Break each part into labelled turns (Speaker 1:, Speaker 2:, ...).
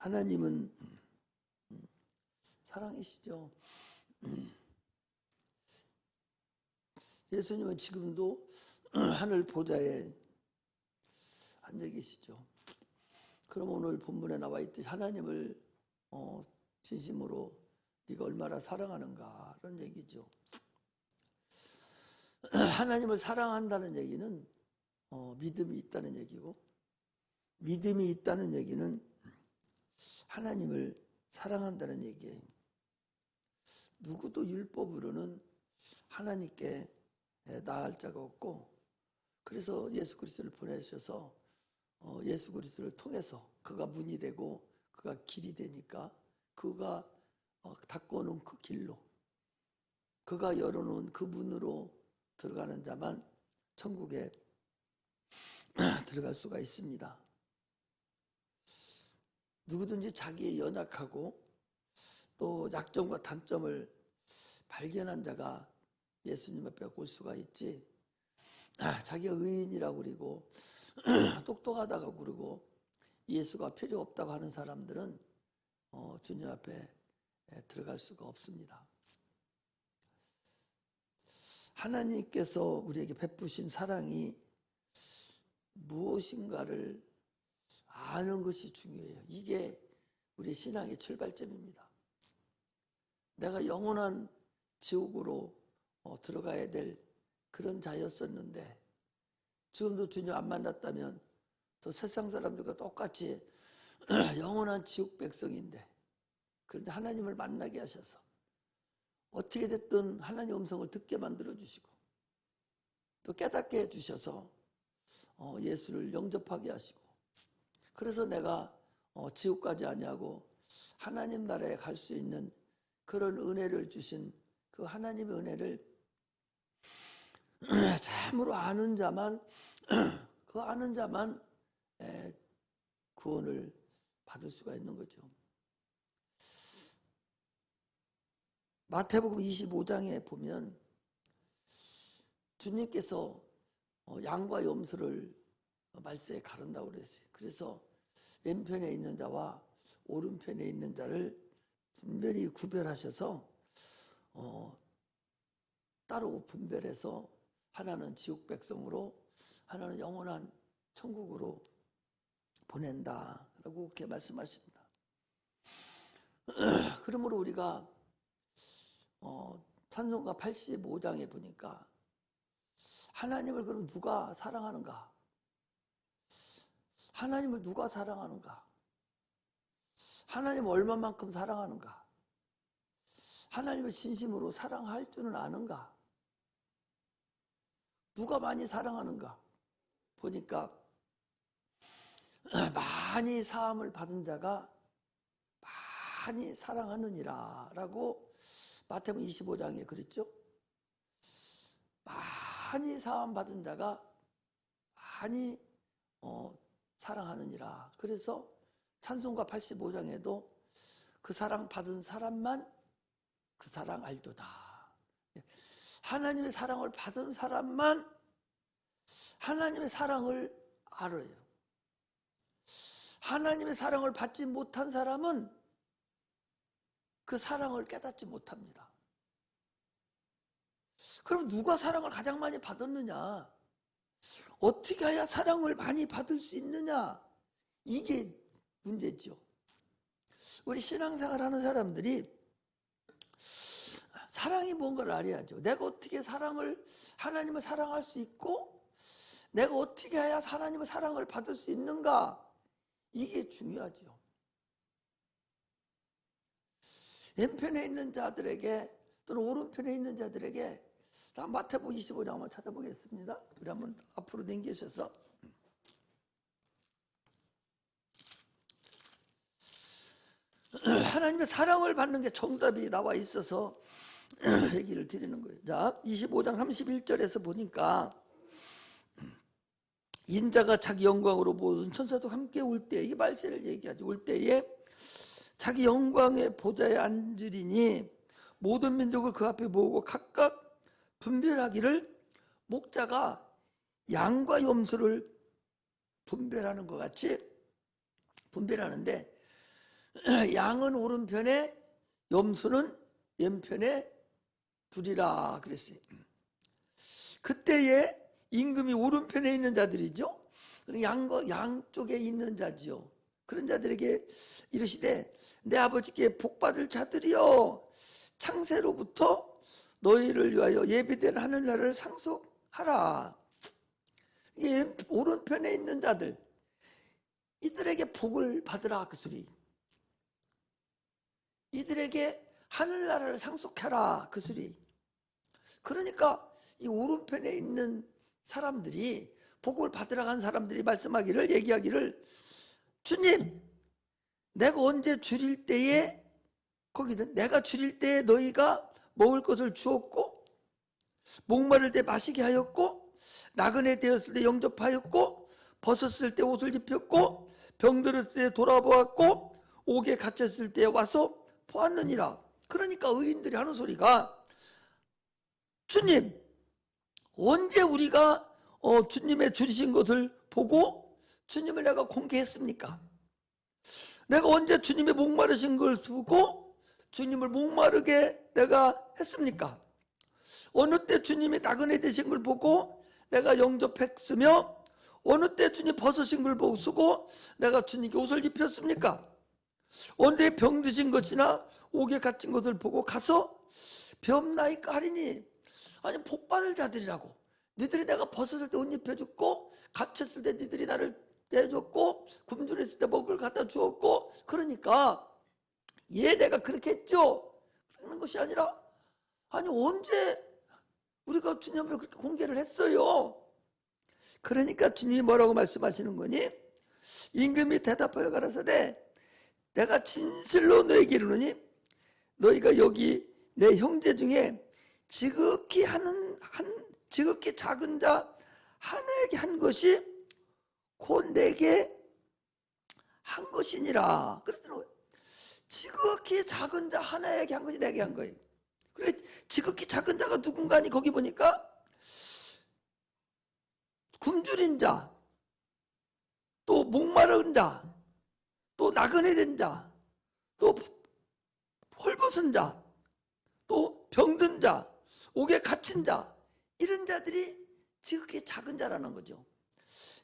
Speaker 1: 하나님은 사랑이시죠. 예수님은 지금도 하늘 보좌에 앉아 계시죠. 그럼 오늘 본문에 나와 있듯이 하나님을 진심으로 네가 얼마나 사랑하는가 그런 얘기죠. 하나님을 사랑한다는 얘기는 믿음이 있다는 얘기고, 믿음이 있다는 얘기는 하나님을 사랑한다는 얘기예요. 누구도 율법으로는 하나님께 나아갈 자가 없고, 그래서 예수 그리스도를 보내셔서 예수 그리스도를 통해서 그가 문이 되고 그가 길이 되니까 그가 닫고 놓은 그 길로, 그가 열어놓은 그 문으로 들어가는 자만 천국에 들어갈 수가 있습니다. 누구든지 자기의 연약하고 또 약점과 단점을 발견한 자가 예수님 앞에 올 수가 있지, 자기가 의인이라고 그러고 똑똑하다고 그러고 예수가 필요 없다고 하는 사람들은 주님 앞에 들어갈 수가 없습니다. 하나님께서 우리에게 베푸신 사랑이 무엇인가를 아는 것이 중요해요. 이게 우리 신앙의 출발점입니다. 내가 영원한 지옥으로 들어가야 될 그런 자였었는데, 지금도 주님 안 만났다면 또 세상 사람들과 똑같이 영원한 지옥 백성인데, 그런데 하나님을 만나게 하셔서 어떻게 됐든 하나님의 음성을 듣게 만들어주시고 또 깨닫게 해주셔서 예수를 영접하게 하시고, 그래서 내가 지옥까지 아니하고 하나님 나라에 갈 수 있는 그런 은혜를 주신 그 하나님의 은혜를 참으로 아는 자만 그 아는 자만 구원을 받을 수가 있는 거죠. 마태복음 25장에 보면 주님께서 양과 염소를 말세에 가른다고 그랬어요. 그래서 왼편에 있는 자와 오른편에 있는 자를 분별히 구별하셔서 따로 분별해서 하나는 지옥 백성으로 하나는 영원한 천국으로 보낸다라고 그렇게 말씀하십니다. 그러므로 우리가 찬송가 85장에 보니까 하나님을 그럼 누가 사랑하는가? 하나님을 누가 사랑하는가? 하나님을 얼마만큼 사랑하는가? 하나님을 진심으로 사랑할 줄은 아는가? 누가 많이 사랑하는가? 보니까 많이 사함을 받은 자가 많이 사랑하느니라 라고 마태복음 25장에 그랬죠. 많이 사함 받은 자가 많이 사랑하느니라. 그래서 찬송가 85장에도 그 사랑 받은 사람만 그 사랑 알도다. 하나님의 사랑을 받은 사람만 하나님의 사랑을 알아요. 하나님의 사랑을 받지 못한 사람은 그 사랑을 깨닫지 못합니다. 그럼 누가 사랑을 가장 많이 받았느냐? 어떻게 해야 사랑을 많이 받을 수 있느냐? 이게 문제죠. 우리 신앙생활 하는 사람들이 사랑이 뭔가를 알아야죠. 내가 어떻게 하나님을 사랑할 수 있고 내가 어떻게 해야 하나님의 사랑을 받을 수 있는가? 이게 중요하죠. 왼편에 있는 자들에게 또는 오른편에 있는 자들에게, 마태복음 25장 한번 찾아보겠습니다. 우리 한번 앞으로 당기셔서 하나님의 사랑을 받는 게 정답이 나와 있어서 얘기를 드리는 거예요. 자, 25장 31절에서 보니까 인자가 자기 영광으로 모든 천사도 함께 올 때, 이 말세를 얘기하죠. 올 때에 자기 영광의 보좌에 앉으리니 모든 민족을 그 앞에 모으고 각각 분별하기를, 목자가 양과 염소를 분별하는 것 같이 분별하는데, 양은 오른편에 염소는 왼편에 두리라 그랬어요. 그때에 임금이 오른편에 있는 자들이죠. 양쪽에 있는 자지요. 그런 자들에게 이르시되 내 아버지께 복받을 자들이여 창세로부터 너희를 위하여 예비된 하늘나라를 상속하라. 이게 오른편에 있는 자들, 이들에게 복을 받으라 그 소리. 이들에게 하늘나라를 상속하라 그 소리. 그러니까 이 오른편에 있는 사람들이, 복을 받으러 간 사람들이 말씀하기를, 얘기하기를, 주님 내가 언제 줄일 때에, 거기는 내가 줄일 때에 너희가 먹을 것을 주었고, 목마를 때 마시게 하였고, 나그네 되었을 때 영접하였고, 벗었을 때 옷을 입혔고, 병들었을 때 돌아보았고, 옥에 갇혔을 때 와서 보았느니라. 그러니까 의인들이 하는 소리가, 주님 언제 우리가 주님의 줄이신 것을 보고 주님을 내가 공개했습니까? 내가 언제 주님의 목마르신 걸 보고 주님을 목마르게 내가 했습니까? 어느 때 주님이 나그네 되신 걸 보고 내가 영접했으며, 어느 때 주님 벗으신 걸 보고 내가 주님께 옷을 입혔습니까? 언제 병드신 것이나 옥에 갇힌 것을 보고 가서 병나이까 하리니, 아니 복받을 자들이라고. 니들이 내가 벗었을 때 옷 입혀줬고, 갇혔을 때 니들이 나를 내줬고, 굶주렸을 때 먹을 갖다 주었고, 그러니까 내가 그렇게 했죠. 그러는 것이 아니라, 아니 언제 우리가 주님을 그렇게 공개를 했어요. 그러니까 주님이 뭐라고 말씀하시는 거니? 임금이 대답하여 가라사대 내가 진실로 너에게 이르노니 너희가 여기 내 형제 중에 지극히 작은 자 하나에게 한 것이 곧 내게 한 것이니라. 그러더라고요. 지극히 작은 자 하나에게 한 것이 내게 한 거예요. 그래, 지극히 작은 자가 누군가니 거기 보니까 굶주린 자, 또 목마른 자, 또 나그네 된 자, 또 헐벗은 자, 또 병든 자, 옥에 갇힌 자, 이런 자들이 지극히 작은 자라는 거죠.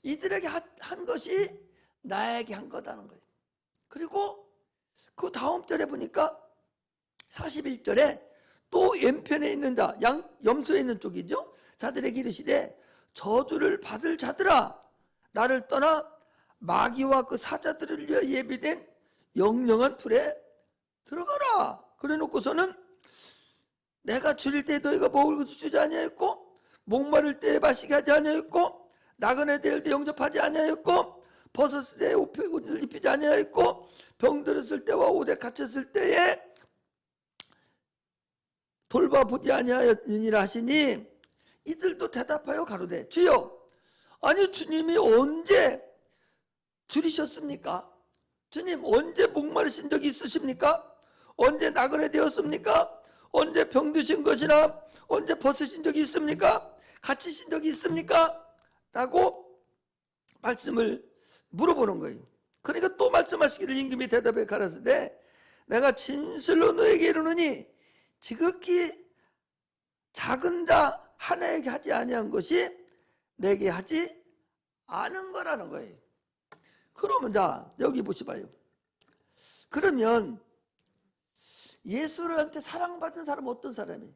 Speaker 1: 이들에게 한 것이 나에게 한 거다는 거예요. 그리고 그 다음 절에 보니까 41절에 또 왼편에 있는 자, 염소에 있는 쪽이죠. 자들에게 이르시되 저주를 받을 자들아 나를 떠나 마귀와 그 사자들을 위해 예비된 영영한 불에 들어가라. 그래 놓고서는 내가 줄일 때 너희가 먹을 것을 주지 아니하였고, 목마를 때 마시게 하지 아니하였고, 나그네 될 때 영접하지 아니하였고, 벗었을 때 옷을 입히지 아니하였고, 병들었을 때와 옷에 갇혔을 때에 돌봐보지 아니하였느니라 하시니, 이들도 대답하여 가로되 주여, 아니 주님이 언제 줄이셨습니까? 주님 언제 목마르신 적이 있으십니까? 언제 나그네 되었습니까? 언제 병드신 것이나 언제 벗으신 적이 있습니까? 갇히신 적이 있습니까? 라고 말씀을 물어보는 거예요. 그러니까 또 말씀하시기를 임금이 대답해 가라사대 내가 진실로 너에게 이르노니 지극히 작은 자 하나에게 하지 아니한 것이 내게 하지 않은 거라는 거예요. 그러면 자 여기 보시봐요. 그러면 예수한테 사랑받은 사람은 어떤 사람이에요?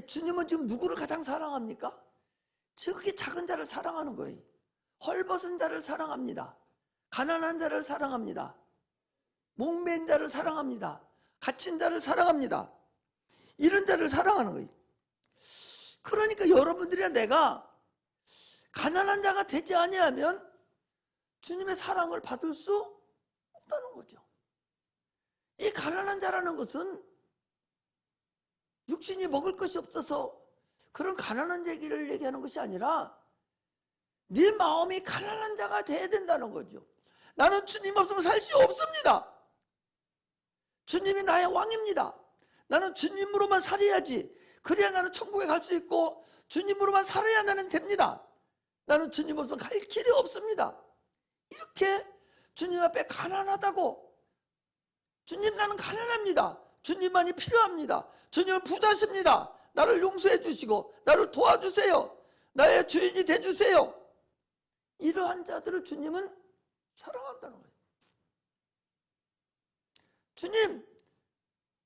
Speaker 1: 주님은 지금 누구를 가장 사랑합니까? 지극히 작은 자를 사랑하는 거예요. 헐벗은 자를 사랑합니다. 가난한 자를 사랑합니다. 목맨 자를 사랑합니다. 갇힌 자를 사랑합니다. 이런 자를 사랑하는 거예요. 그러니까 여러분들이나 내가 가난한 자가 되지 아니하면 주님의 사랑을 받을 수 없다는 거죠. 이 가난한 자라는 것은 육신이 먹을 것이 없어서 그런 가난한 얘기를 얘기하는 것이 아니라 네 마음이 가난한 자가 돼야 된다는 거죠. 나는 주님 없으면 살 수 없습니다. 주님이 나의 왕입니다. 나는 주님으로만 살아야지. 그래야 나는 천국에 갈 수 있고 주님으로만 살아야 나는 됩니다. 나는 주님 없으면 갈 길이 없습니다. 이렇게 주님 앞에 가난하다고. 주님, 나는 가난합니다. 주님만이 필요합니다. 주님은 부자십니다. 나를 용서해 주시고 나를 도와주세요. 나의 주인이 돼주세요. 이러한 자들을 주님은 사랑한다는 거예요. 주님,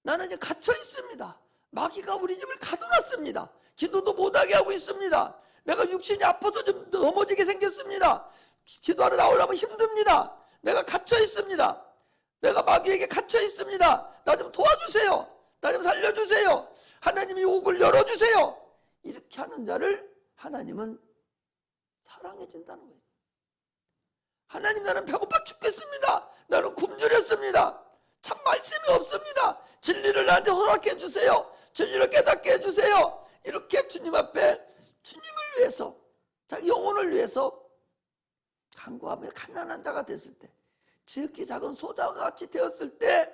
Speaker 1: 나는 이제 갇혀 있습니다. 마귀가 우리 집을 가둬놨습니다. 기도도 못하게 하고 있습니다. 내가 육신이 아파서 좀 넘어지게 생겼습니다. 기도하러 나오려면 힘듭니다. 내가 갇혀 있습니다. 내가 마귀에게 갇혀 있습니다. 나 좀 도와주세요. 나 좀 살려주세요. 하나님이 옥을 열어주세요. 이렇게 하는 자를 하나님은 사랑해 준다는 거예요. 하나님, 나는 배고파 죽겠습니다. 나는 굶주렸습니다. 참 말씀이 없습니다. 진리를 나한테 허락해 주세요. 진리를 깨닫게 해주세요. 이렇게 주님 앞에 주님을 위해서, 자기 영혼을 위해서 간구하며 가난한 자가 됐을 때, 지극히 작은 소자와 같이 되었을 때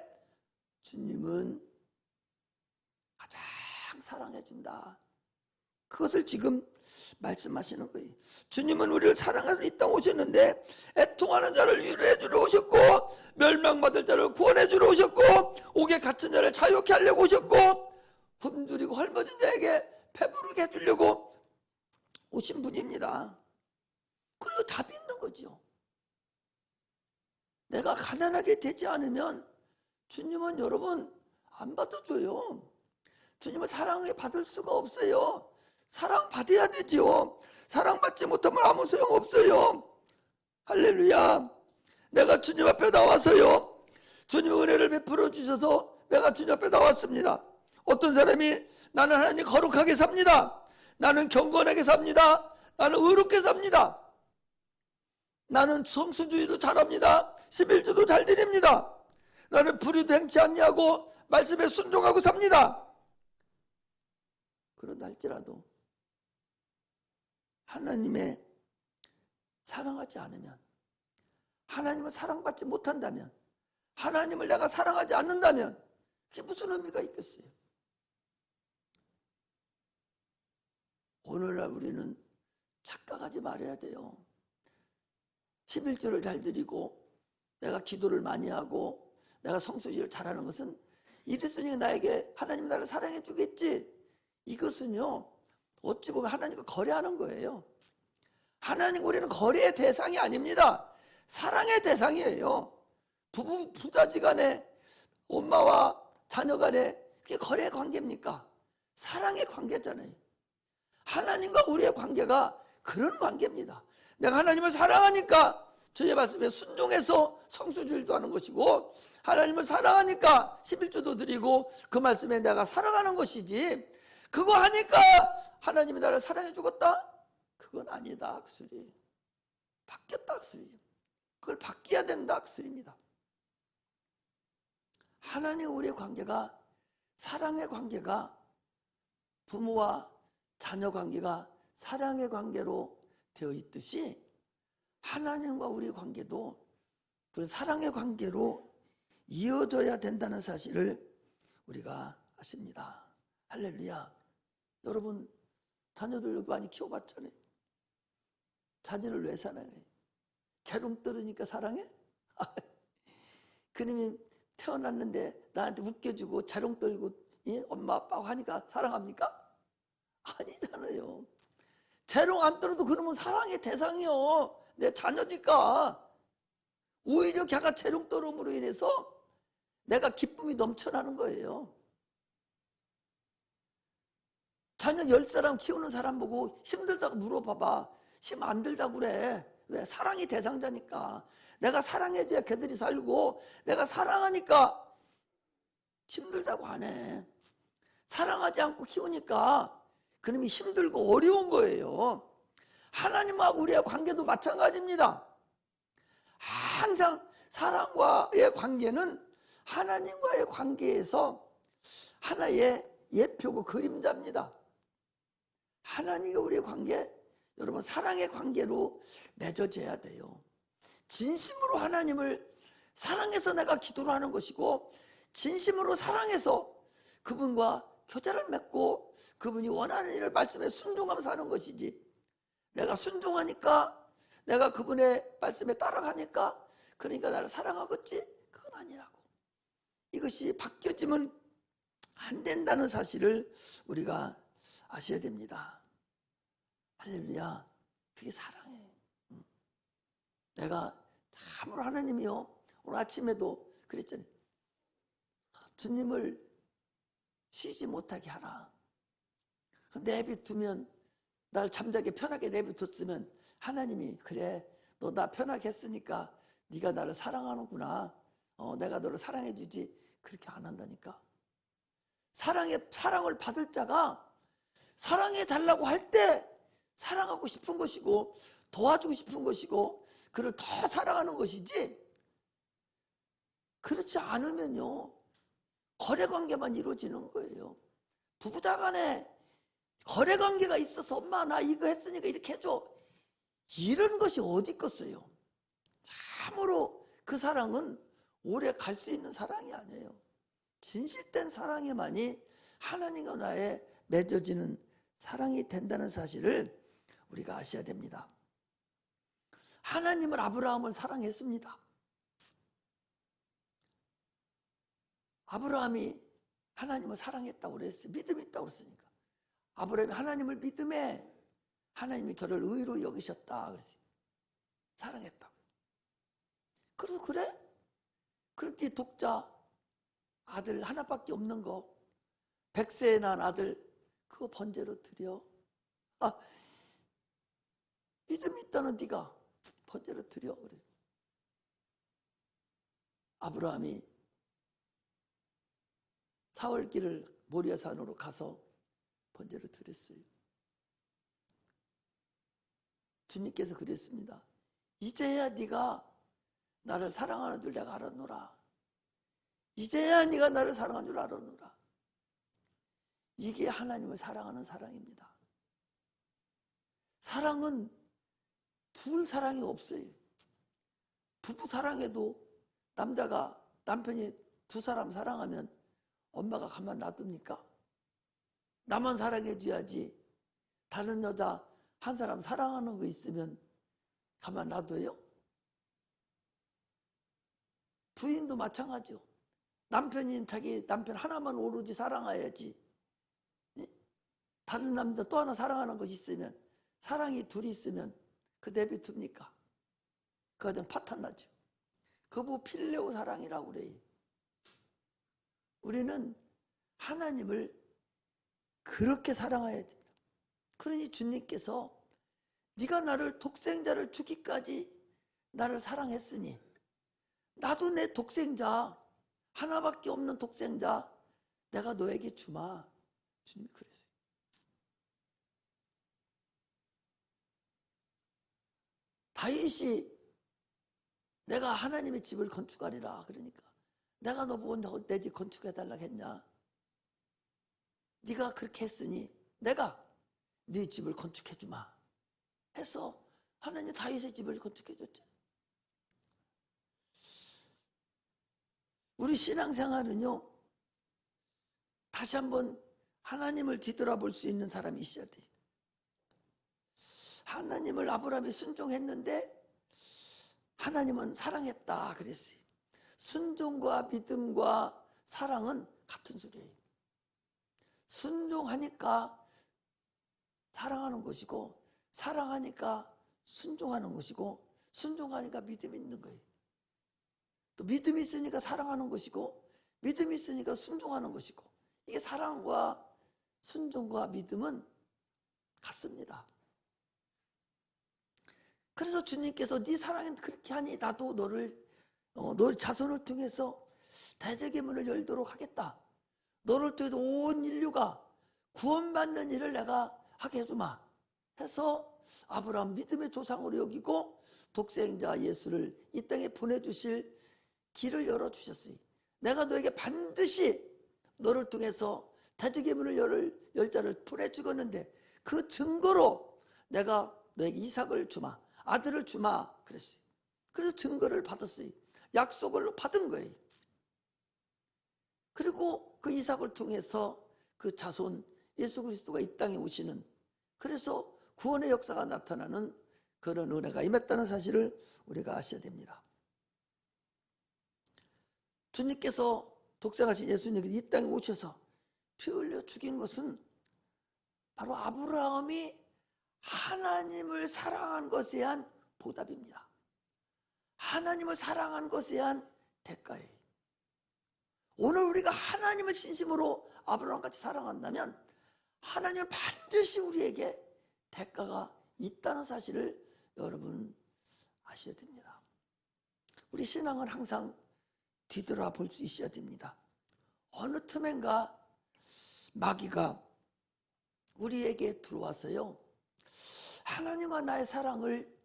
Speaker 1: 주님은 가장 사랑해 준다. 그것을 지금 말씀하시는 거예요. 주님은 우리를 사랑하러 이 땅 오셨는데 애통하는 자를 위로해 주러 오셨고, 멸망받을 자를 구원해 주러 오셨고, 옥에 갇힌 자를 자유케 하려고 오셨고, 굶주리고 헐벗은 자에게 배부르게 해주려고 오신 분입니다. 그리고 답이 있는 거죠. 내가 가난하게 되지 않으면 주님은 여러분 안 받아줘요. 주님은 사랑을 받을 수가 없어요. 사랑받아야 되지요. 사랑받지 못하면 아무 소용없어요. 할렐루야. 내가 주님 앞에 나와서요, 주님의 은혜를 베풀어 주셔서 내가 주님 앞에 나왔습니다. 어떤 사람이 나는 하나님 거룩하게 삽니다. 나는 경건하게 삽니다. 나는 의롭게 삽니다. 나는 성수주의도 잘합니다. 11조도 잘 드립니다. 나는 불의도 행치 않냐고 말씀에 순종하고 삽니다. 그런다 할지라도 하나님의 사랑하지 않으면, 하나님을 사랑받지 못한다면, 하나님을 내가 사랑하지 않는다면 그게 무슨 의미가 있겠어요? 오늘날 우리는 착각하지 말아야 돼요. 11조를 잘 드리고 내가 기도를 많이 하고 내가 성수지를 잘하는 것은 이랬으니 나에게 하나님 나를 사랑해 주겠지. 이것은요, 어찌 보면 하나님과 거래하는 거예요. 하나님, 우리는 거래의 대상이 아닙니다. 사랑의 대상이에요. 부자지간에, 엄마와 자녀 간에 그게 거래의 관계입니까? 사랑의 관계잖아요. 하나님과 우리의 관계가 그런 관계입니다. 내가 하나님을 사랑하니까 주의 말씀에 순종해서 성수주일도 하는 것이고, 하나님을 사랑하니까 11조도 드리고 그 말씀에 내가 살아가는 것이지, 그거 하니까 하나님이 나를 사랑해 주겠다? 그건 아니다. 그 소리. 바뀌었다. 그 소리. 그걸 바뀌어야 된다. 그 소리입니다. 하나님 우리의 관계가, 사랑의 관계가, 부모와 자녀 관계가 사랑의 관계로 되어 있듯이 하나님과 우리의 관계도 그런 사랑의 관계로 이어져야 된다는 사실을 우리가 아십니다. 할렐루야. 여러분, 자녀들 많이 키워봤잖아요. 자녀를 왜 사랑해? 재롱 떨으니까 사랑해? 그놈이 태어났는데 나한테 웃겨주고 재롱 떨고 엄마 아빠하고 하니까 사랑합니까? 아니잖아요. 재롱 안 떨어도 그러면 사랑의 대상이요. 내 자녀니까. 오히려 걔가 재롱 떨음으로 인해서 내가 기쁨이 넘쳐나는 거예요. 자녀 10사람 키우는 사람 보고 힘들다고 물어봐봐. 힘 안 들다고 그래. 왜? 사랑이 대상자니까. 내가 사랑해줘야 걔들이 살고, 내가 사랑하니까 힘들다고 안 해. 사랑하지 않고 키우니까 그놈이 힘들고 어려운 거예요. 하나님하고 우리의 관계도 마찬가지입니다. 항상 사랑과의 관계는 하나님과의 관계에서 하나의 예표고 그림자입니다. 하나님과 우리의 관계, 여러분 사랑의 관계로 맺어져야 돼요. 진심으로 하나님을 사랑해서 내가 기도를 하는 것이고, 진심으로 사랑해서 그분과 교제를 맺고 그분이 원하는 일을 말씀에 순종하면서 하는 것이지, 내가 순종하니까, 내가 그분의 말씀에 따라가니까 그러니까 나를 사랑하겠지? 그건 아니라고. 이것이 바뀌어지면 안 된다는 사실을 우리가 아셔야 됩니다. 할렐루야. 그게 사랑이에요. 내가 참으로 하나님이요, 오늘 아침에도 그랬잖아요. 주님을 쉬지 못하게 하라. 내비두면, 날 잠자게 편하게 내비뒀으면 하나님이, 그래 너 나 편하게 했으니까 네가 나를 사랑하는구나, 내가 너를 사랑해 주지, 그렇게 안 한다니까. 사랑을 받을 자가 사랑해 달라고 할 때 사랑하고 싶은 것이고 도와주고 싶은 것이고 그를 더 사랑하는 것이지, 그렇지 않으면요 거래관계만 이루어지는 거예요. 부부자 간에 거래관계가 있어서 엄마 나 이거 했으니까 이렇게 해줘, 이런 것이 어디 있겠어요. 참으로 그 사랑은 오래 갈 수 있는 사랑이 아니에요. 진실된 사랑에만이 하나님과 나의 맺어지는 사랑이 된다는 사실을 우리가 아셔야 됩니다. 하나님은 아브라함을 사랑했습니다. 아브라함이 하나님을 사랑했다고 그랬어요. 믿음이 있다고 그랬으니까. 아브라함이 하나님을 믿음에 하나님이 저를 의로 여기셨다 그랬어요. 사랑했다고. 그래서 그래? 그렇게 독자 아들 하나밖에 없는 거, 100세에 난 아들, 그거 번제로 드려. 믿음이 있다는 네가 번제로 드려. 그래. 아브라함이 사흘길을 모리아산으로 가서 번제로 드렸어요. 주님께서 그랬습니다. 이제야 네가 나를 사랑하는 줄 내가 알았노라. 이제야 네가 나를 사랑하는 줄 알았노라. 이게 하나님을 사랑하는 사랑입니다. 사랑은 둘 사랑이 없어요. 부부 사랑에도 남자가 남편이 두 사람 사랑하면 엄마가 가만 놔둡니까? 나만 사랑해줘야지 다른 여자 한 사람 사랑하는 거 있으면 가만 놔둬요? 부인도 마찬가지요. 남편이 자기 남편 하나만 오로지 사랑해야지, 다른 남자 또 하나 사랑하는 거 있으면, 사랑이 둘이 있으면 그 내비둡니까? 그거 좀 파탄나죠. 그거 필레오 사랑이라고 그래요. 우리는 하나님을 그렇게 사랑해야 됩니다. 그러니 주님께서 네가 나를 독생자를 주기까지 나를 사랑했으니 나도 내 독생자, 하나밖에 없는 독생자 내가 너에게 주마. 주님이 그랬어요. 다윗이 내가 하나님의 집을 건축하리라 그러니까 내가 너 보고 내 집 건축해달라고 했냐? 네가 그렇게 했으니 내가 네 집을 건축해주마 해서 하나님 다윗의 집을 건축해줬죠. 우리 신앙생활은요, 다시 한번 하나님을 뒤돌아볼 수 있는 사람이 있어야 돼요. 하나님을 아브라함이 순종했는데 하나님은 사랑했다 그랬어요. 순종과 믿음과 사랑은 같은 소리예요. 순종하니까 사랑하는 것이고, 사랑하니까 순종하는 것이고, 순종하니까 믿음이 있는 거예요. 또 믿음이 있으니까 사랑하는 것이고, 믿음이 있으니까 순종하는 것이고, 이게 사랑과 순종과 믿음은 같습니다. 그래서 주님께서 네 사랑은 그렇게 하니 나도 너를 자손을 통해서 대적의 문을 열도록 하겠다. 너를 통해서 온 인류가 구원받는 일을 내가 하게 해주마 해서 아브라함 믿음의 조상으로 여기고 독생자 예수를 이 땅에 보내주실 길을 열어주셨어요. 내가 너에게 반드시 너를 통해서 대적의 문을 열 자를 보내주겠는데 그 증거로 내가 너에게 이삭을 주마, 아들을 주마 그랬어요. 그래서 증거를 받았어요. 약속을 받은 거예요. 그리고 그 이삭을 통해서 그 자손 예수 그리스도가 이 땅에 오시는, 그래서 구원의 역사가 나타나는 그런 은혜가 임했다는 사실을 우리가 아셔야 됩니다. 주님께서 독생하신 예수님께서 이 땅에 오셔서 피 흘려 죽인 것은 바로 아브라함이 하나님을 사랑한 것에 대한 보답입니다. 하나님을 사랑한 것에 대한 대가예요. 오늘 우리가 하나님을 진심으로 아브라함같이 사랑한다면 하나님은 반드시 우리에게 대가가 있다는 사실을 여러분 아셔야 됩니다. 우리 신앙은 항상 뒤돌아볼 수 있어야 됩니다. 어느 틈엔가 마귀가 우리에게 들어와서요, 하나님과 나의 사랑을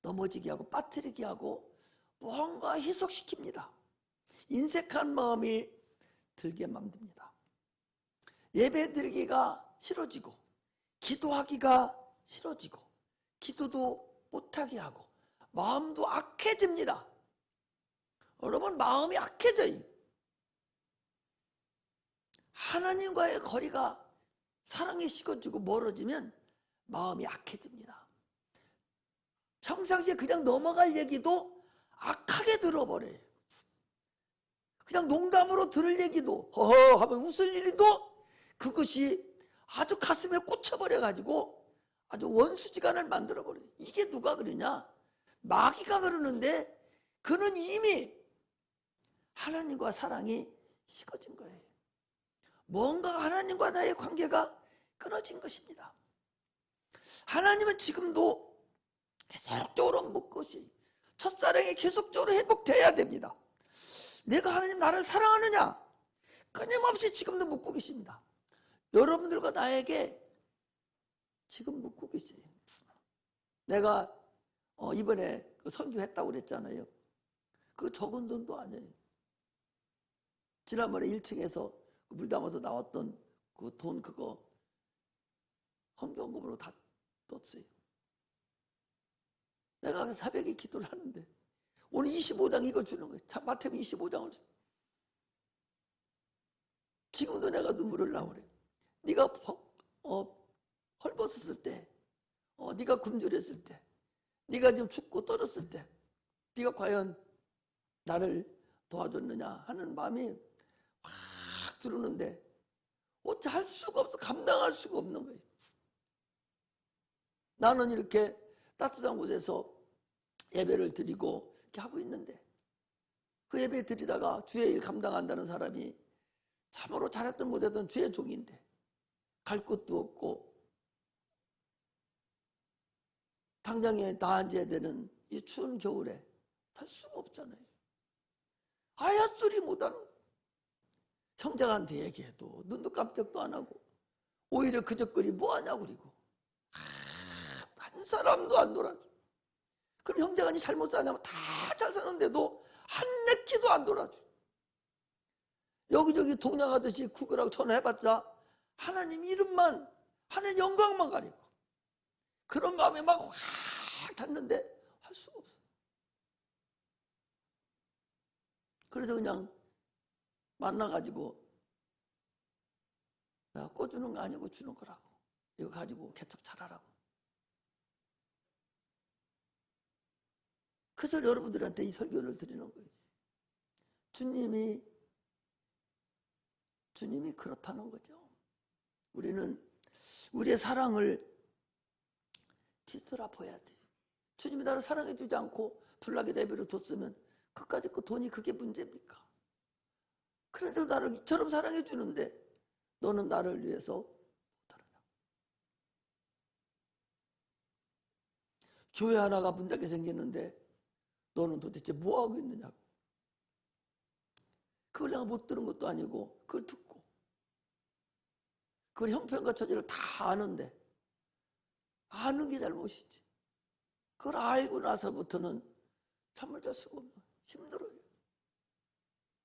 Speaker 1: 넘어지게 하고 빠뜨리게 하고 뭔가 희석시킵니다. 인색한 마음이 들게 만듭니다. 예배드리기가 싫어지고 기도하기가 싫어지고 기도도 못하게 하고 마음도 악해집니다. 여러분, 마음이 악해져요. 하나님과의 거리가 사랑이 식어지고 멀어지면 마음이 악해집니다. 평상시에 그냥 넘어갈 얘기도 악하게 들어버려요. 그냥 농담으로 들을 얘기도 허허 하면 웃을 일도 그것이 아주 가슴에 꽂혀버려가지고 아주 원수지간을 만들어버려요. 이게 누가 그러냐? 마귀가 그러는데 그는 이미 하나님과 사랑이 식어진 거예요. 뭔가 하나님과 나의 관계가 끊어진 것입니다. 하나님은 지금도 계속적으로 묻고 있어요. 첫사랑이 계속적으로 회복돼야 됩니다. 내가 하나님 나를 사랑하느냐? 끊임없이 지금도 묻고 계십니다. 여러분들과 나에게 지금 묻고 계세요. 내가 이번에 선교했다고 그랬잖아요. 그 적은 돈도 아니에요. 지난번에 1층에서 물 담아서 나왔던 그 돈 그거 헌금으로 다 떴어요. 내가 새벽에 기도를 하는데 오늘 25장 이걸 주는 거예요. 마태복음 25장을 줘. 지금도 내가 눈물을 나오래. 네가 헐벗었을 때, 네가 굶주렸을 때, 네가 지금 죽고 떨었을 때, 네가 과연 나를 도와줬느냐 하는 마음이 확 들어오는데 어찌 할 수가 없어. 감당할 수가 없는 거예요. 나는 이렇게 따뜻한 곳에서 예배를 드리고 이렇게 하고 있는데 그 예배 드리다가 주의 일 감당한다는 사람이 참으로 잘했든 못했든 주의 종인데 갈 곳도 없고 당장에 다 앉아야 되는 이 추운 겨울에 살 수가 없잖아요. 아야 소리 못하는 형제한테 얘기해도 눈도 깜짝도 안 하고 오히려 그저거리 뭐하냐고 그리고 한 사람도 안 돌아줘. 그럼 형제간이 잘못 사냐면 다 잘 사는데도 한 내키도 안 돌아줘. 여기저기 동냥하듯이 구글하고 전화해봤자 하나님 이름만 하나님 영광만 가리고 그런 마음에 막 확 닿는데 할 수가 없어. 그래서 그냥 만나가지고 내가 꿔주는 거 아니고 주는 거라고. 이거 가지고 계속 잘하라고. 그래서 여러분들한테 이 설교를 드리는 거예요. 주님이 그렇다는 거죠. 우리는 우리의 사랑을 뒤돌아봐야 돼. 주님이 나를 사랑해 주지 않고 불나게 내버려 뒀으면 그까짓 그 돈이 그게 문제입니까? 그래도 나를 이처럼 사랑해 주는데 너는 나를 위해서 못하느냐? 교회 하나가 문닫게 생겼는데 너는 도대체 뭐하고 있느냐고. 그걸 내가 못 들은 것도 아니고 그걸 듣고 그걸 형편과 처지를 다 아는데 아는 게 잘못이지. 그걸 알고 나서부터는 잠을 잘 수가 없는 힘들어요.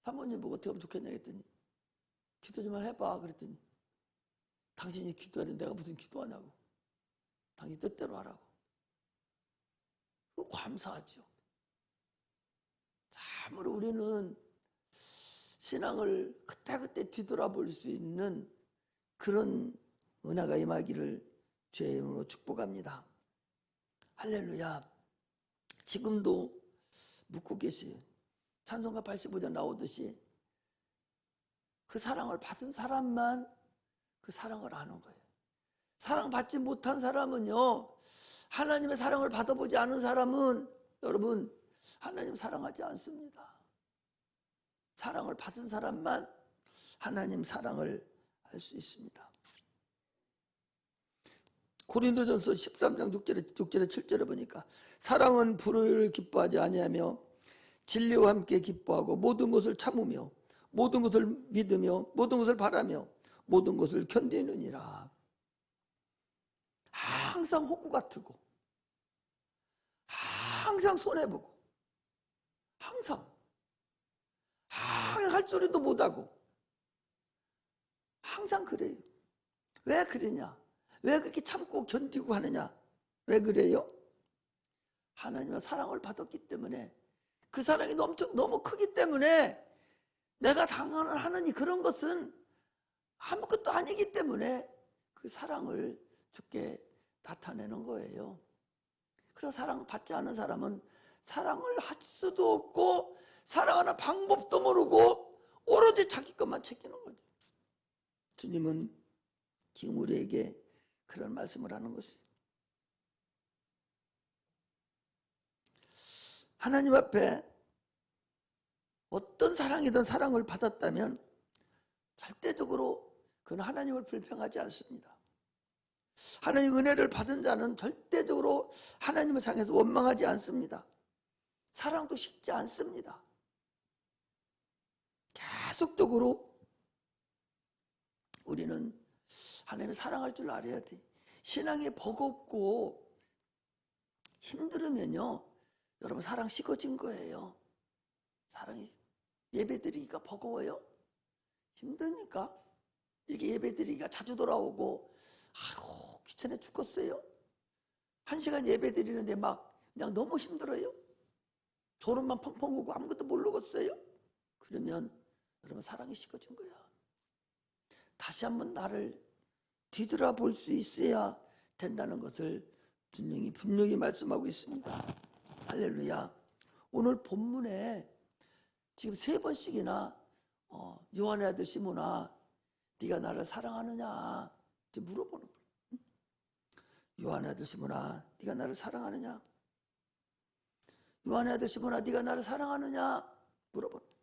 Speaker 1: 사모님 보고 어떻게 하면 좋겠냐 했더니 기도 좀 해봐 그랬더니 당신이 기도하는데 내가 무슨 기도하냐고. 당신 뜻대로 하라고. 그거 감사하죠. 참으로 우리는 신앙을 그때그때 뒤돌아볼 수 있는 그런 은혜가 임하기를 주의 이름으로 축복합니다. 할렐루야. 지금도 묻고 계세요. 찬송가 85장 나오듯이 그 사랑을 받은 사람만 그 사랑을 아는 거예요. 사랑받지 못한 사람은요, 하나님의 사랑을 받아보지 않은 사람은 여러분 하나님 사랑하지 않습니다. 사랑을 받은 사람만 하나님 사랑을 알 수 있습니다. 고린도전서 13장 6절에 7절에 보니까 사랑은 불의를 기뻐하지 아니하며 진리와 함께 기뻐하고 모든 것을 참으며 모든 것을 믿으며 모든 것을 바라며 모든 것을 견디느니라. 항상 호구 같고 항상 손해보고 항상 할 소리도 못하고 항상 그래요. 왜 그러냐? 왜 그렇게 참고 견디고 하느냐? 왜 그래요? 하나님의 사랑을 받았기 때문에, 그 사랑이 너무 크기 때문에 내가 당하는 그런 것은 아무것도 아니기 때문에 그 사랑을 주께 나타내는 거예요. 그래서 사랑받지 않은 사람은 사랑을 할 수도 없고 사랑하는 방법도 모르고 오로지 자기 것만 챙기는 거죠. 주님은 지금 우리에게 그런 말씀을 하는 것이죠. 하나님 앞에 어떤 사랑이든 사랑을 받았다면 절대적으로 그는 하나님을 불평하지 않습니다. 하나님 은혜를 받은 자는 절대적으로 하나님을 향해서 원망하지 않습니다. 사랑도 식지 않습니다. 계속적으로 우리는 하나님을 사랑할 줄 알아야 돼. 신앙이 버겁고 힘들으면요, 여러분 사랑 식어진 거예요. 사랑이 예배드리기가 버거워요? 힘드니까. 이렇게 예배드리기가 자주 돌아오고 아이고 귀찮아 죽겠어요. 1시간 예배드리는데 막 그냥 너무 힘들어요. 졸음만 펑펑 오고 아무것도 모르겠어요. 그러면 여러분 사랑이 식어진 거야. 다시 한번 나를 뒤돌아볼 수 있어야 된다는 것을 주님이 분명히 말씀하고 있습니다. 할렐루야. 오늘 본문에 지금 3번씩이나 요한의 아들 시몬아 네가 나를 사랑하느냐 지금 물어보는 거예요. 요한의 아들 시몬아 네가 나를 사랑하느냐, 요한의 아들 시몬아 네가 나를 사랑하느냐 물어보는 거예요.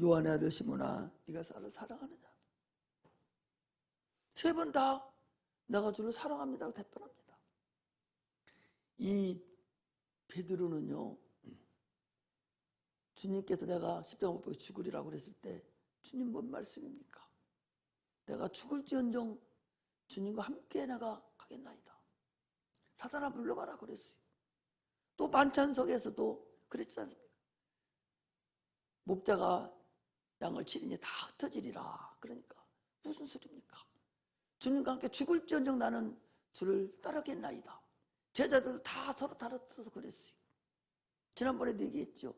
Speaker 1: 요한의 아들 시몬아 네가 나를 사랑하느냐. 3번 다 내가 주를 사랑합니다라고 대답합니다. 이 베드로는요, 주님께서 내가 십자가 못 박혀 죽으리라고 그랬을 때 주님 뭔 말씀입니까? 내가 죽을지언정 주님과 함께 내가 가겠나이다. 사단아 물러가라 그랬어요. 또 만찬석에서도 그랬지 않습니까? 목자가 양을 치리니 다 흩어지리라. 그러니까 무슨 소리입니까? 주님과 함께 죽을지언정 나는 주를 따르겠나이다. 제자들도 다 서로 다르서 그랬어요. 지난번에도 얘기했죠.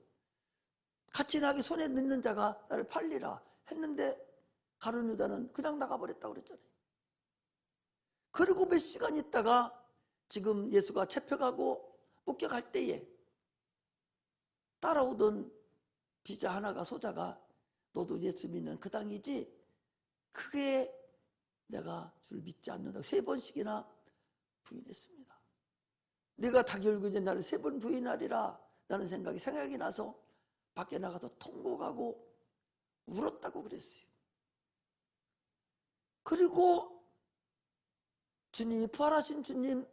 Speaker 1: 같이 나게 손에 넣는 자가 나를 팔리라 했는데 가룟 유다는 그냥 나가버렸다고 그랬잖아요. 그리고 몇 시간 있다가 지금 예수가 잡혀가고 목격할 때에 따라오던 비자 하나가 소자가 너도 예수 믿는 그 당이지? 그게 내가 줄 믿지 않는다고 3번씩이나 부인했습니다. 내가 닭이 울기 전 나를 3번 부인하리라 라는 생각이 나서 밖에 나가서 통곡하고 울었다고 그랬어요. 그리고 주님이 부활하신 주님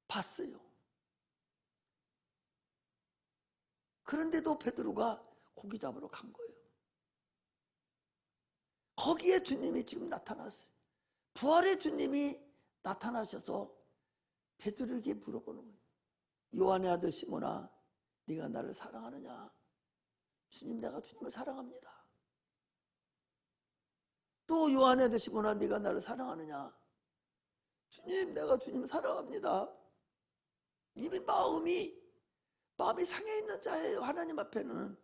Speaker 1: 봤어요. 그런데도 베드로가 고기 잡으러 간 거예요. 거기에 주님이 지금 나타났어요. 부활의 주님이 나타나셔서 베드로에게 물어보는 거예요. 요한의 아들 시몬아 네가 나를 사랑하느냐. 주님 내가 주님을 사랑합니다. 또 요한의 아들 시몬아 네가 나를 사랑하느냐. 주님 내가 주님을 사랑합니다. 이미 마음이 상해 있는 자예요. 하나님 앞에는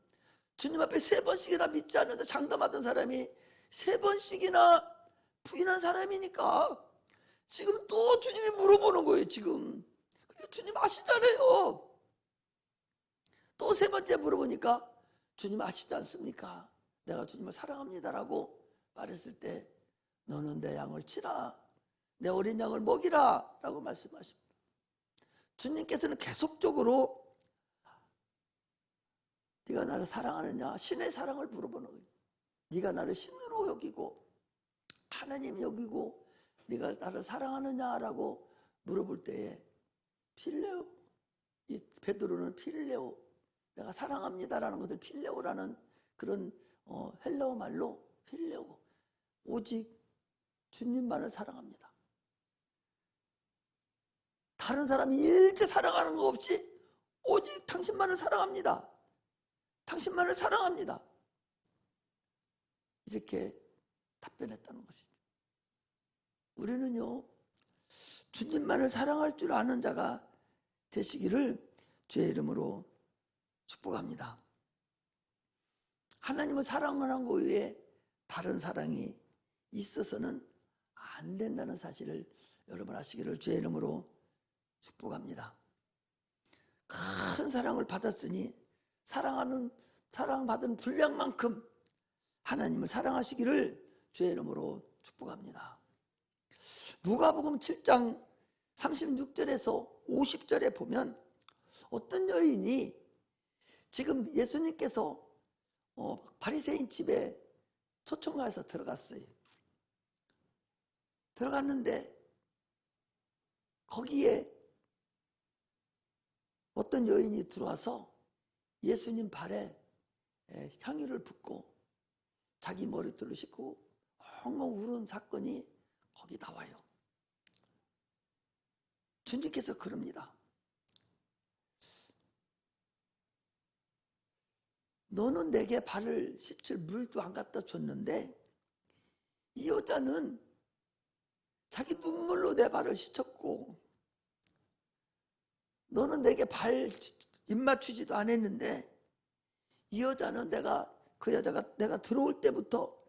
Speaker 1: 주님 앞에 3번씩이나 믿지 않는 자, 장담하던 사람이 3번씩이나 부인한 사람이니까 지금 또 주님이 물어보는 거예요. 지금 주님 아시잖아요. 또 3번째 물어보니까 주님 아시지 않습니까? 내가 주님을 사랑합니다라고 말했을 때 너는 내 양을 치라, 내 어린 양을 먹이라 라고 말씀하십니다. 주님께서는 계속적으로 네가 나를 사랑하느냐, 신의 사랑을 물어보는 거예요. 네가 나를 신으로 여기고 하나님 여기고 네가 나를 사랑하느냐라고 물어볼 때에 필레오, 이 베드로는 필레오, 내가 사랑합니다라는 것을 필레오라는 그런 헬라어 말로 필레오, 오직 주님만을 사랑합니다. 다른 사람이 일체 사랑하는 거 없이 오직 당신만을 사랑합니다. 당신만을 사랑합니다. 이렇게 답변했다는 것이죠. 우리는요, 주님만을 사랑할 줄 아는 자가 되시기를 주의 이름으로 축복합니다. 하나님을 사랑하는 것 외에 다른 사랑이 있어서는 안 된다는 사실을 여러분 아시기를 주의 이름으로 축복합니다. 큰 사랑을 받았으니 사랑받은 분량만큼 하나님을 사랑하시기를 주의 이름으로 축복합니다. 누가복음 7장 36절에서 50절에 보면 어떤 여인이 지금 예수님께서 바리새인 집에 초청가에서 들어갔어요. 들어갔는데 거기에 어떤 여인이 들어와서 예수님 발에 향유를 붓고 자기 머리털을 씻고 엉엉 우는 사건이 거기 나와요. 주님께서 그럽니다. 너는 내게 발을 씻을 물도 안 갖다 줬는데 이 여자는 자기 눈물로 내 발을 씻었고 너는 내게 발 입맞추지도 않았는데 이 여자는 그 여자가 내가 들어올 때부터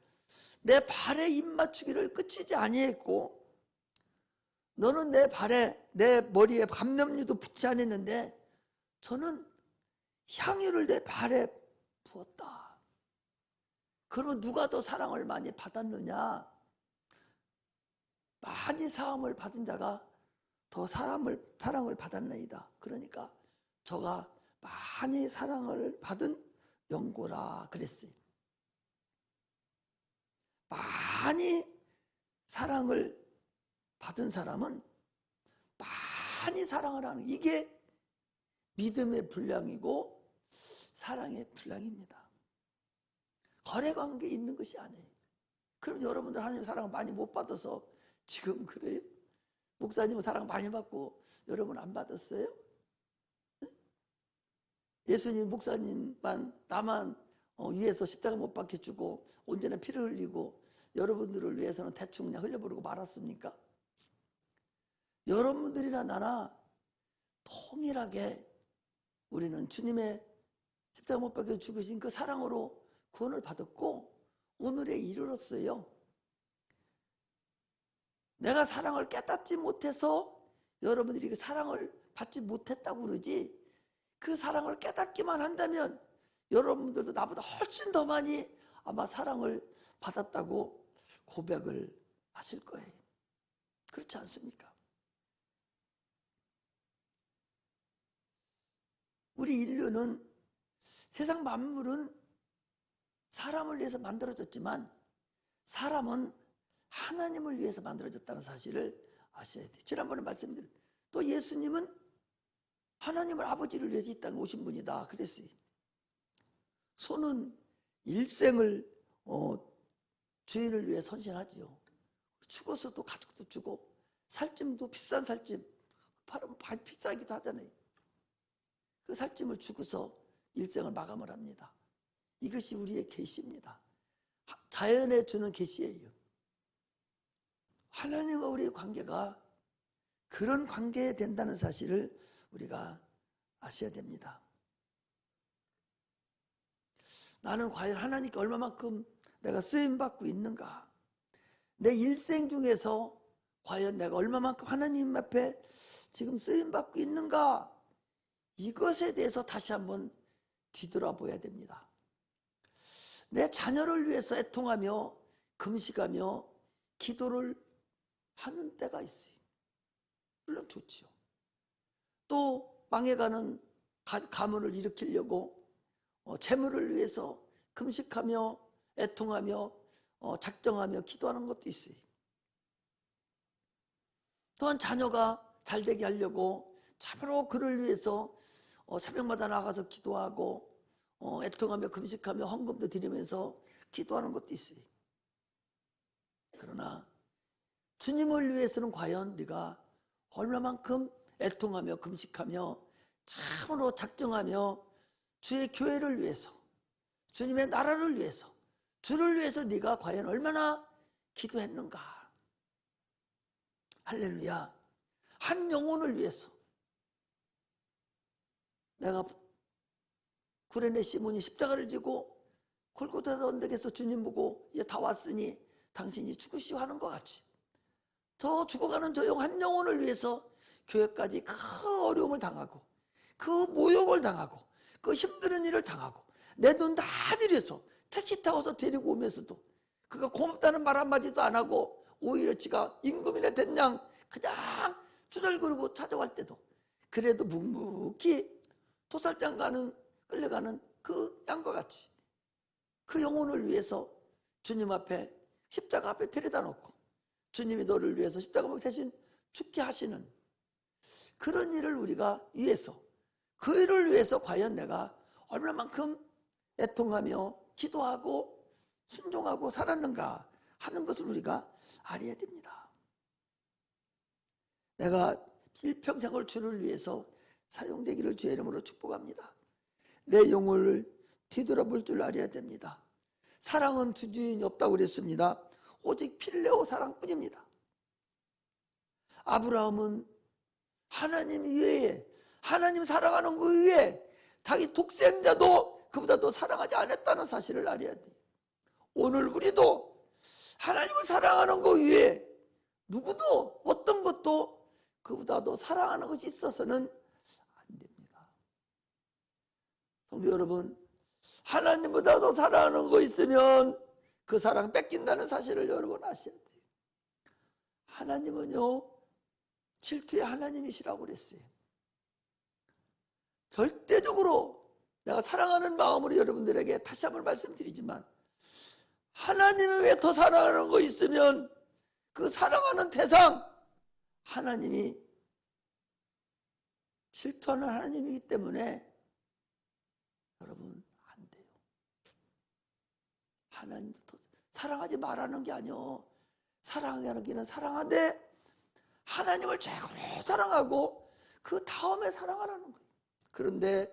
Speaker 1: 내 발에 입맞추기를 끝이지 아니했고 너는 내 발에 내 머리에 감염유도 붙지 않았는데 저는 향유를 내 발에 부었다. 그러면 누가 더 사랑을 많이 받았느냐? 많이 사함을 받은 자가 더 사랑을 받았나이다. 그러니까 저가 많이 사랑을 받은 영고라 그랬어요. 많이 사랑을 받은 사람은 많이 사랑을 하는, 이게 믿음의 분량이고 사랑의 분량입니다. 거래관계에 있는 것이 아니에요. 그럼 여러분들 하나님 사랑을 많이 못 받아서 지금 그래요? 목사님은 사랑 많이 받고 여러분 안 받았어요? 예수님 목사님만 나만 위해서 십자가 못 박혀주고 온전히 피를 흘리고 여러분들을 위해서는 대충 그냥 흘려버리고 말았습니까? 여러분들이나 나나 통일하게 우리는 주님의 십자가 못 박혀 죽으신 그 사랑으로 구원을 받았고 오늘에 이르렀어요. 내가 사랑을 깨닫지 못해서 여러분들이 그 사랑을 받지 못했다고 그러지, 그 사랑을 깨닫기만 한다면 여러분들도 나보다 훨씬 더 많이 아마 사랑을 받았다고 고백을 하실 거예요. 그렇지 않습니까? 우리 인류는, 세상 만물은 사람을 위해서 만들어졌지만 사람은 하나님을 위해서 만들어졌다는 사실을 아셔야 돼요. 지난번에 말씀드린 또 예수님은 하나님을 아버지를 위해서 이 땅에 오신 분이다 그랬어요. 소는 일생을 주인을 위해 헌신하지요. 죽어서도 가족도 주고 살찜도 비싼 살찜 팔으면 많이 비싸기도 하잖아요. 그 살찜을 주고서 일생을 마감을 합니다. 이것이 우리의 계시입니다. 자연에 주는 계시예요. 하나님과 우리의 관계가 그런 관계에 된다는 사실을 우리가 아셔야 됩니다. 나는 과연 하나님께 얼마만큼 내가 쓰임받고 있는가? 내 일생 중에서 과연 내가 얼마만큼 하나님 앞에 지금 쓰임받고 있는가? 이것에 대해서 다시 한번 뒤돌아봐야 됩니다. 내 자녀를 위해서 애통하며 금식하며 기도를 하는 때가 있어요. 물론 좋지요. 또 망해가는 가문을 일으키려고 재물을 위해서 금식하며 애통하며 작정하며 기도하는 것도 있어요. 또한 자녀가 잘되게 하려고 참으로 그를 위해서 새벽마다 나가서 기도하고 애통하며 금식하며 헌금도 드리면서 기도하는 것도 있어요. 그러나 주님을 위해서는 과연 네가 얼마만큼 애통하며 금식하며 참으로 작정하며 주의 교회를 위해서, 주님의 나라를 위해서, 주를 위해서 네가 과연 얼마나 기도했는가? 할렐루야. 한 영혼을 위해서 내가 구레네 시몬이 십자가를 지고 골고다 언덕에서 주님 보고 이제 다 왔으니 당신이 죽으시오 하는 것 같이 저 죽어가는 저 한 영혼을 위해서 교회까지 그 어려움을 당하고 그 모욕을 당하고 그 힘든 일을 당하고 내 돈 다 들여서 택시 타고서 데리고 오면서도 그가 고맙다는 말 한마디도 안 하고 오히려 지가 임금이나 된 양 그냥 주절거리고 찾아갈 때도 그래도 묵묵히 도살장 끌려가는 그 양과 같이 그 영혼을 위해서 주님 앞에 십자가 앞에 데려다 놓고 주님이 너를 위해서 십자가 대신 죽게 하시는 그런 일을 우리가 위해서 그 일을 위해서 과연 내가 얼마만큼 애통하며 기도하고 순종하고 살았는가 하는 것을 우리가 알아야 됩니다. 내가 일평생을 주를 위해서 사용되기를 주의 이름으로 축복합니다. 내 영혼을 뒤돌아볼 줄 알아야 됩니다. 사랑은 두 주인이 없다고 그랬습니다. 오직 필레오 사랑뿐입니다. 아브라함은 하나님 이외에 하나님 사랑하는 그 이외에 자기 독생자도 그보다 더 사랑하지 않았다는 사실을 알아야 돼요. 오늘 우리도 하나님을 사랑하는 그 이외에 누구도 어떤 것도 그보다 더 사랑하는 것이 있어서는 안 됩니다. 성도 여러분, 하나님보다 더 사랑하는 거 있으면 그 사랑 뺏긴다는 사실을 여러분 아셔야 돼요. 하나님은요 질투의 하나님이시라고 그랬어요. 절대적으로 내가 사랑하는 마음으로 여러분들에게 다시 한번 말씀드리지만 하나님을 왜 더 사랑하는 거 있으면 그 사랑하는 대상 하나님이 질투하는 하나님이기 때문에 여러분 안 돼요. 하나님도 더 사랑하지 말라는 게 아니요. 사랑하는 게는 사랑하되 하나님을 최고로 사랑하고 그 다음에 사랑하라는 거예요. 그런데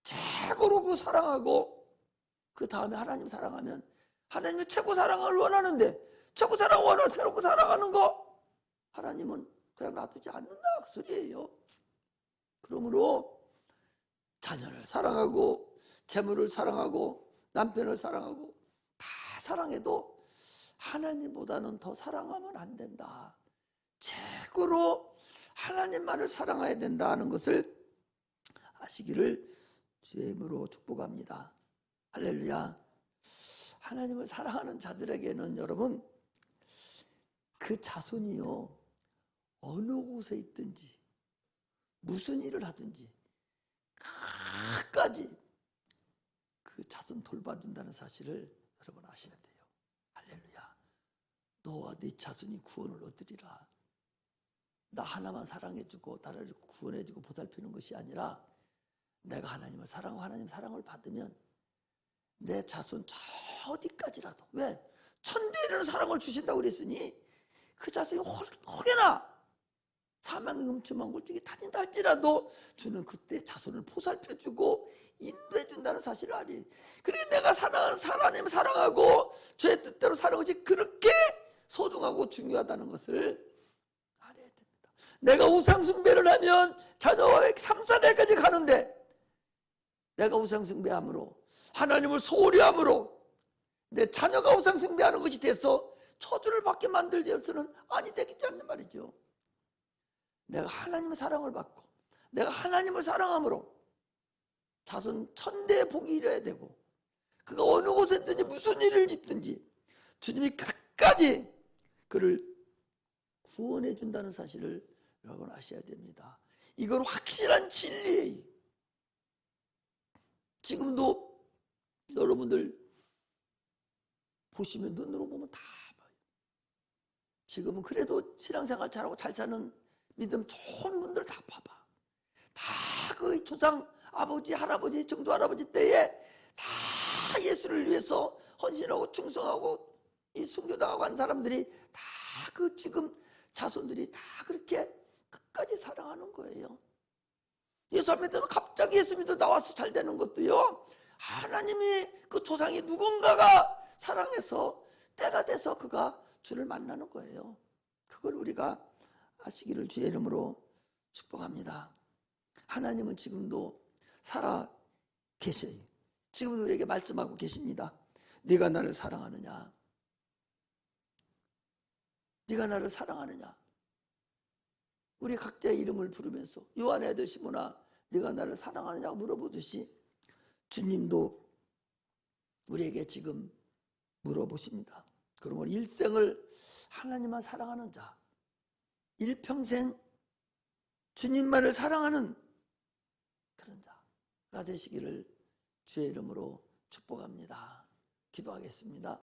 Speaker 1: 최고로 그 사랑하고 그 다음에 하나님 사랑하면 하나님이 최고 사랑을 원하는데 최고 사랑 원하는 새롭게 사랑하는 거 하나님은 그냥 놔두지 않는다 그 소리예요. 그러므로 자녀를 사랑하고 재물을 사랑하고 남편을 사랑하고 다 사랑해도 하나님보다는 더 사랑하면 안 된다. 최고로 하나님만을 사랑해야 된다는 것을 아시기를 주의 이름으로 축복합니다. 할렐루야. 하나님을 사랑하는 자들에게는 여러분 그 자손이요 어느 곳에 있든지 무슨 일을 하든지 끝까지 그 자손 돌봐준다는 사실을 여러분 아셔야 돼요. 할렐루야. 너와 네 자손이 구원을 얻으리라. 나 하나만 사랑해주고 나를 구원해주고 보살피는 것이 아니라 내가 하나님을 사랑하고 하나님 사랑을 받으면 내 자손 저 어디까지라도 왜? 천대에 이르는 사랑을 주신다고 그랬으니 그 자손이 혹여나 사망의 음침한 골짜기 다닌다 할지라도 주는 그때 자손을 보살펴주고 인도해준다는 사실을 알이. 그러니까 내가 사랑하는 하나님 사랑하고 주의 뜻대로 사는 것이 그렇게 소중하고 중요하다는 것을 알아야 됩니다. 내가 우상 숭배를 하면 자녀와 3, 4대까지 가는데 내가 우상 숭배함으로 하나님을 소홀히 함으로 내 자녀가 우상 숭배하는 것이 돼서 저주를 받게 만들 되어서는 아니 되겠지 않는 말이죠. 내가 하나님의 사랑을 받고 내가 하나님을 사랑함으로 자손 천대의 복이 이뤄야 되고, 그가 어느 곳에 있든지 무슨 일을 짓든지 주님이 끝까지 그를 구원해 준다는 사실을 여러분 아셔야 됩니다. 이건 확실한 진리예요. 지금도 여러분들 보시면 눈으로 보면 다 봐요. 지금은 그래도 신앙생활 잘하고 잘 사는 믿음 좋은 분들 다 봐봐. 다 그 조상 아버지 할아버지 정조 할아버지 때에 다 예수를 위해서 헌신하고 충성하고 이 순교당하고 한 사람들이 다 그 지금 자손들이 다 그렇게 끝까지 사랑하는 거예요. 예수 안 믿으면 갑자기 예수 믿어 나와서 잘 되는 것도요, 하나님이 그 조상이 누군가가 사랑해서 때가 돼서 그가 주를 만나는 거예요. 그걸 우리가 아시기를 주의 이름으로 축복합니다. 하나님은 지금도 살아 계셔요. 지금도 우리에게 말씀하고 계십니다. 네가 나를 사랑하느냐? 네가 나를 사랑하느냐? 우리 각자의 이름을 부르면서 요한의 아들 시몬아 네가 나를 사랑하느냐고 물어보듯이 주님도 우리에게 지금 물어보십니다. 그러면 일생을 하나님만 사랑하는 자, 일평생 주님만을 사랑하는 그런 자가 되시기를 주의 이름으로 축복합니다. 기도하겠습니다.